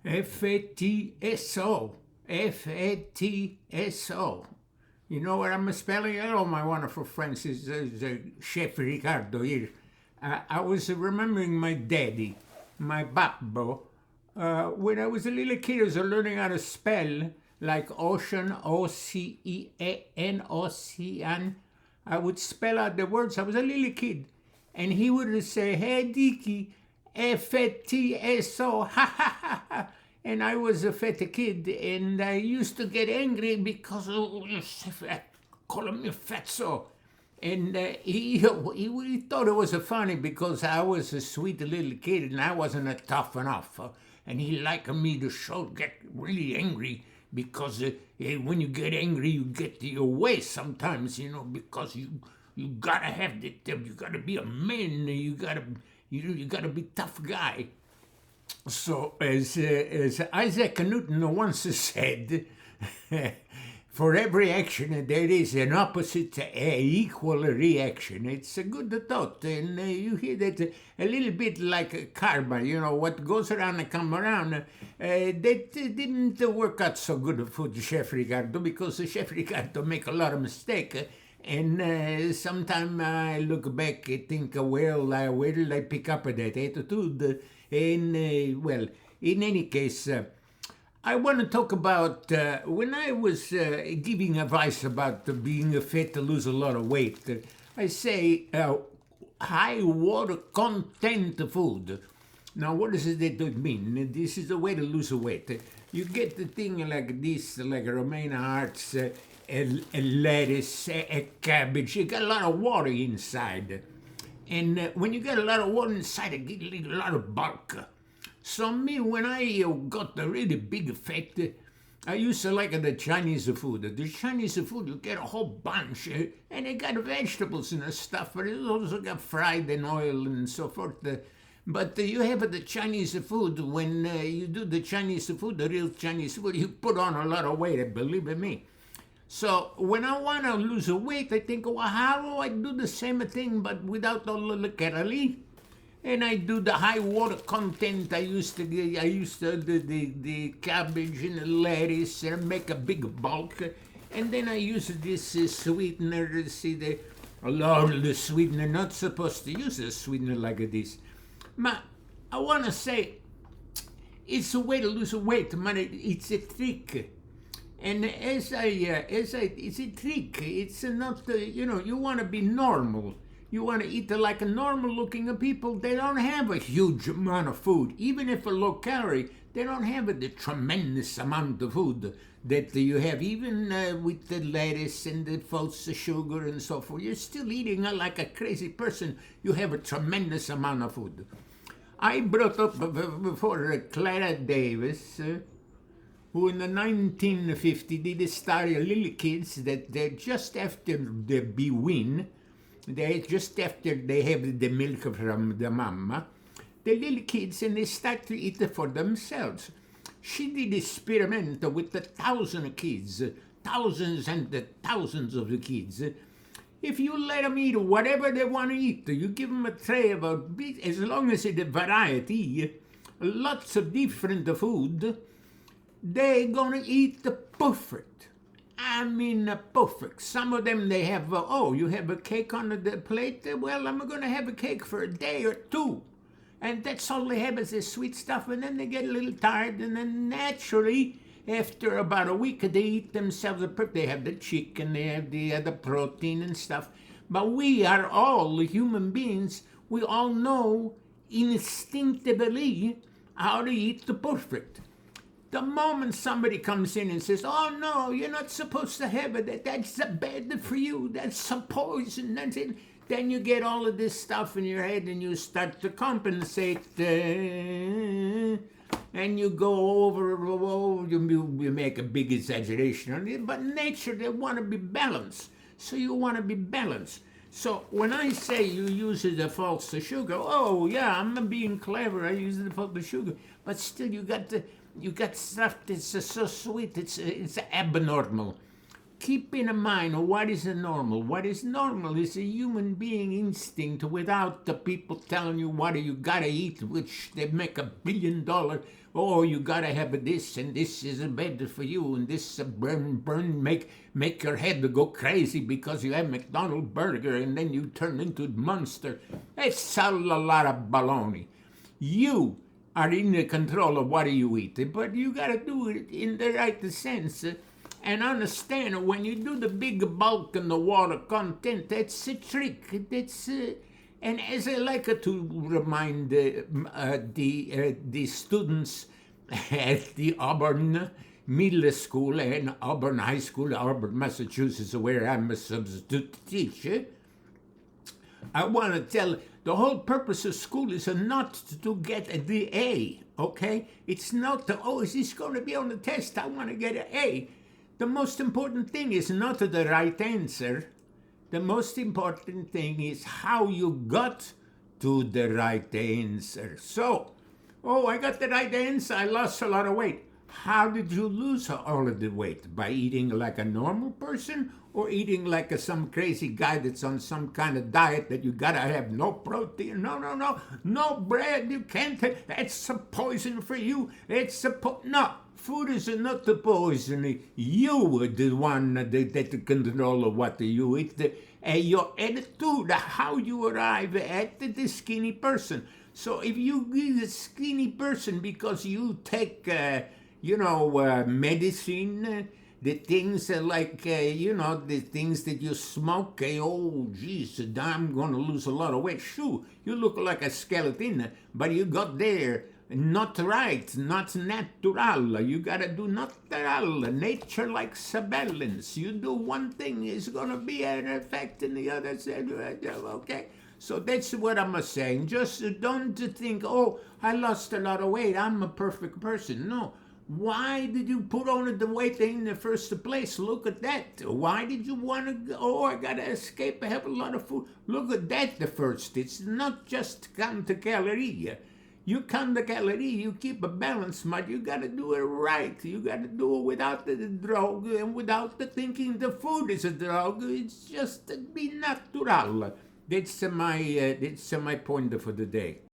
F-A-T-S-O. F-A-T-S-O. You know what I'm spelling? Hello, my wonderful friends. This is Chef Ricardo here. I was remembering my daddy, my babbo. When I was a little kid, I was learning how to spell like ocean, O-C-E-A-N, ocean. I would spell out the words. I was a little kid. And he would say, hey, Dicky, F-A-T-S-O, ha, ha, ha, ha. And I was a fat kid, and I used to get angry because calling me fatso. And he thought it was funny because I was a sweet little kid and I wasn't tough enough. And he liked me to get really angry because when you get angry, you get your way sometimes, because you gotta have you gotta be a man, you gotta be tough guy. So, as Isaac Newton once said, for every action there is an opposite equal reaction. It's a good thought, and you hear that a little bit like karma. What goes around and comes around. That didn't work out so good for the Chef Ricardo, because Chef Ricardo make a lot of mistakes. And sometimes I look back and think, well, where did I pick up that attitude? And, well, in any case, I want to talk about when I was giving advice about being fit to lose a lot of weight. I say high water content food. Now, what does that mean? This is the way to lose weight. You get the thing like this, like romaine hearts, a lettuce, a cabbage. You got a lot of water inside. And when you get a lot of water inside, it gets a lot of bulk. So me, when I got the really big fat, I used to like the Chinese food. The Chinese food, you get a whole bunch, and they got vegetables and stuff, but it also got fried in oil and so forth. But you have the Chinese food, when you do the Chinese food, the real Chinese food, you put on a lot of weight, believe me. So when I want to lose weight, I think, well, how do I do the same thing but without all the calorie? And I do the high water content. I used the cabbage and the lettuce and make a big bulk. And then I use this sweetener. See, a lot of the sweetener, not supposed to use a sweetener like this. But I want to say, it's a way to lose weight, man. It's a trick. And it's a trick. It's not, you want to be normal. You want to eat like a normal looking people. They don't have a huge amount of food. Even if a low calorie, they don't have the tremendous amount of food that you have. Even with the lettuce and the false sugar and so forth, you're still eating like a crazy person. You have a tremendous amount of food. I brought up before Clara Davis, who in the 1950s did study little kids that they're just after the beween, just after they have the milk from the mama, the little kids, and they start to eat it for themselves. She did experiment with 1,000 kids, thousands and thousands of the kids. If you let them eat whatever they want to eat, you give them a tray of as long as it's a variety, lots of different food, they're gonna eat the perfect. I mean, perfect. Some of them, they have, you have a cake on the plate? Well, I'm gonna have a cake for a day or two. And that's all they have is this sweet stuff, and then they get a little tired, and then naturally, after about a week, they eat themselves a perfect. They have the chicken, they have the protein and stuff. But we are all human beings. We all know instinctively how to eat the perfect. The moment somebody comes in and says, oh no, you're not supposed to have it, that's bad for you, that's a poison, that's it, then you get all of this stuff in your head and you start to compensate, and you go over, you make a big exaggeration on it, but nature, they want to be balanced, so you want to be balanced. So when I say you use the false sugar, oh yeah, I'm being clever, I use the false sugar, but still you got stuff that's so sweet, it's abnormal. keep in mind what is normal. What is normal is a human being instinct without the people telling you what you gotta eat, which they make $1 billion. Oh, you gotta have this, and this is better for you, and this make your head go crazy because you have McDonald's burger, and then you turn into a monster. It's a lot of baloney. You are in the control of what you eat, but you gotta do it in the right sense. And understand, when you do the big bulk and the water content, that's a trick. And as I like to remind the students at the Auburn Middle School and Auburn High School, Auburn, Massachusetts, where I'm a substitute teacher, I want to tell the whole purpose of school is not to get the A, okay? It's not is this going to be on the test? I want to get an A. The most important thing is not the right answer. The most important thing is how you got to the right answer. So, I got the right answer. I lost a lot of weight. How did you lose all of the weight? By eating like a normal person or eating like some crazy guy that's on some kind of diet that you gotta have no protein? No bread. You can't. That's a poison for you. No. Food is not the poison. You are the one that control of what you eat. Your attitude, how you arrive at the skinny person. So if you be a skinny person because you take, medicine, the things like, the things that you smoke, geez, I'm going to lose a lot of weight. Sure, you look like a skeleton, but you got there. Not right, not natural. You gotta do natural. Nature likes a balance. You do one thing, it's gonna be an effect in the other side. Okay? So that's what I'm saying. Just don't think, I lost a lot of weight, I'm a perfect person. No. Why did you put on the weight in the first place? Look at that. Why did you want to, I gotta escape, I have a lot of food. Look at that the first. It's not just count the calorie. You count the calorie, you keep a balance, but you gotta do it right. You gotta do it without the drug and without the thinking the food is a drug. It's just be natural. That's my point for the day.